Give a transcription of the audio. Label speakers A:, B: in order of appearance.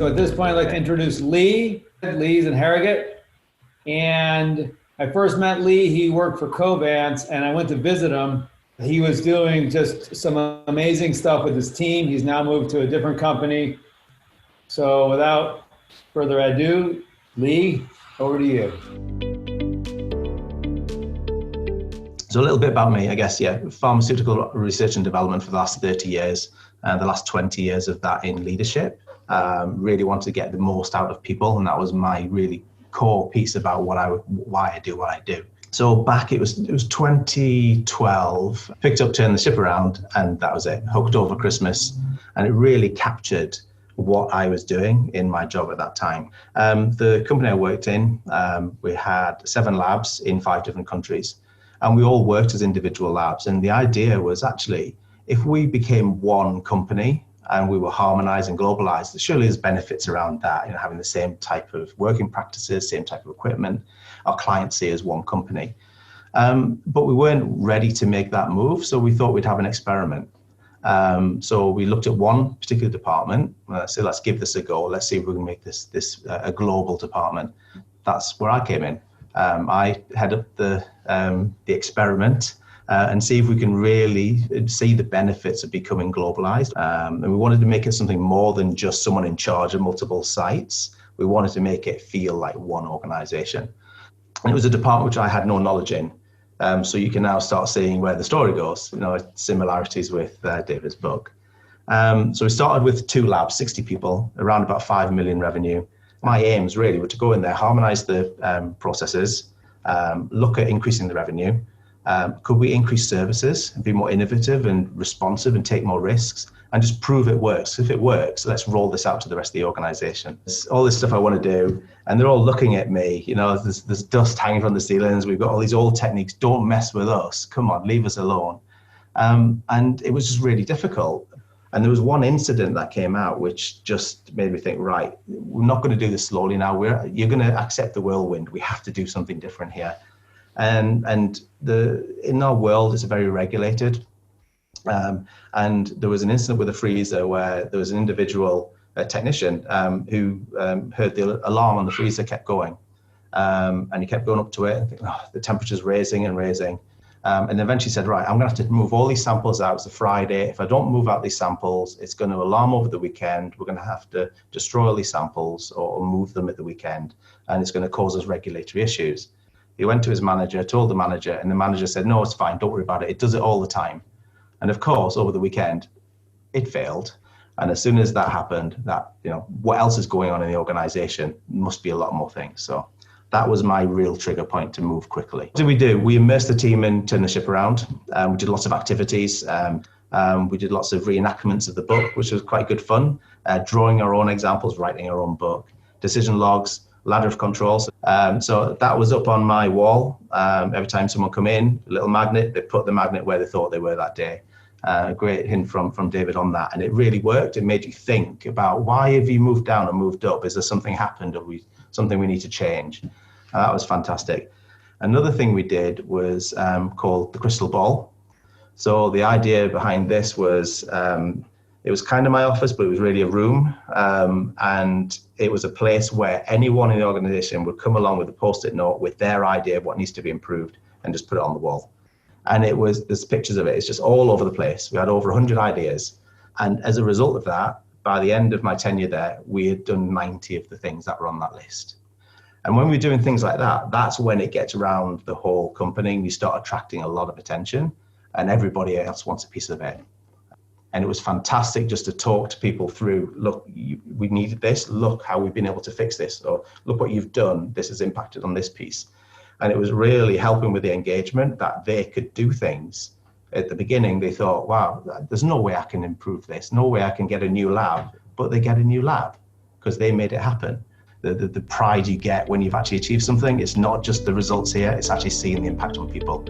A: So at this point, I'd like to introduce Lee. Lee's in Harrogate. And I first met Lee, he worked for Covance, and I went to visit him. He was doing just some amazing stuff with his team. He's now moved to a different company. So without further ado, Lee, over to you.
B: So a little bit about me, I guess, pharmaceutical research and development for the last 30 years, and the last 20 years of that in leadership. Really wanted to get the most out of people, and that was my really core piece about why I do what I do. So back, it was 2012, picked up, turned the ship around, and that was it, hooked over Christmas. And it really captured what I was doing in my job at that time. The company I worked in, we had 7 labs in 5 different countries, and we all worked as individual labs. And the idea was actually, if we became one company and we were harmonized and globalized, surely there's benefits around that, having the same type of working practices, same type of equipment, our clients see as one company. But we weren't ready to make that move, so we thought we'd have an experiment. So we looked at one particular department, so let's give this a go. Let's see if we can make this a global department. That's where I came in. I head up the experiment and see if we can really see the benefits of becoming globalized. And we wanted to make it something more than just someone in charge of multiple sites. We wanted to make it feel like one organization. And it was a department which I had no knowledge in. So you can now start seeing where the story goes, similarities with David's book. So we started with 2 labs, 60 people, around about 5 million revenue. My aims really were to go in there, harmonize the processes, look at increasing the revenue. Could we increase services and be more innovative and responsive and take more risks and just prove it works? If it works, let's roll this out to the rest of the organization. It's all this stuff I want to do, and they're all looking at me. There's dust hanging from the ceilings. We've got all these old techniques. Don't mess with us. Come on, leave us alone. And it was just really difficult. And there was one incident that came out which just made me think, right, we're not going to do this slowly now. You're going to accept the whirlwind. We have to do something different here. And in our world, it's very regulated. And there was an incident with a freezer where there was an individual technician who heard the alarm on the freezer kept going. And he kept going up to it and thinking, the temperature's raising and raising. And eventually said, right, I'm going to have to move all these samples out. It's a Friday. If I don't move out these samples, it's going to alarm over the weekend. We're going to have to destroy all these samples or move them at the weekend. And it's going to cause us regulatory issues. He went to his manager, told the manager, and the manager said, no, it's fine. Don't worry about it. It does it all the time. And of course, over the weekend, it failed. And as soon as that happened, what else is going on in the organization must be a lot more things. So that was my real trigger point to move quickly. What did we do? We immersed the team and turned the ship around. We did lots of activities. We did lots of reenactments of the book, which was quite good fun. Drawing our own examples, writing our own book, decision logs, ladder of controls. So that was up on my wall. Every time someone come in, a little magnet, they put the magnet where they thought they were that day. A great hint from David on that. And it really worked. It made you think about, why have you moved down or moved up? Is there something happened, or something we need to change? That was fantastic. Another thing we did was called the crystal ball. So the idea behind this was, it was kind of my office, but it was really a room. And it was a place where anyone in the organization would come along with a Post-it note with their idea of what needs to be improved and just put it on the wall. And there's pictures of it. It's just all over the place. We had over 100 ideas. And as a result of that, by the end of my tenure there, we had done 90 of the things that were on that list. And when we're doing things like that, that's when it gets around the whole company and you start attracting a lot of attention, and everybody else wants a piece of it. And it was fantastic just to talk to people through, look, we needed this, look how we've been able to fix this, or look what you've done, this has impacted on this piece. And it was really helping with the engagement that they could do things. At the beginning, they thought, wow, there's no way I can improve this, no way I can get a new lab, but they get a new lab because they made it happen. The pride you get when you've actually achieved something, it's not just the results here, it's actually seeing the impact on people.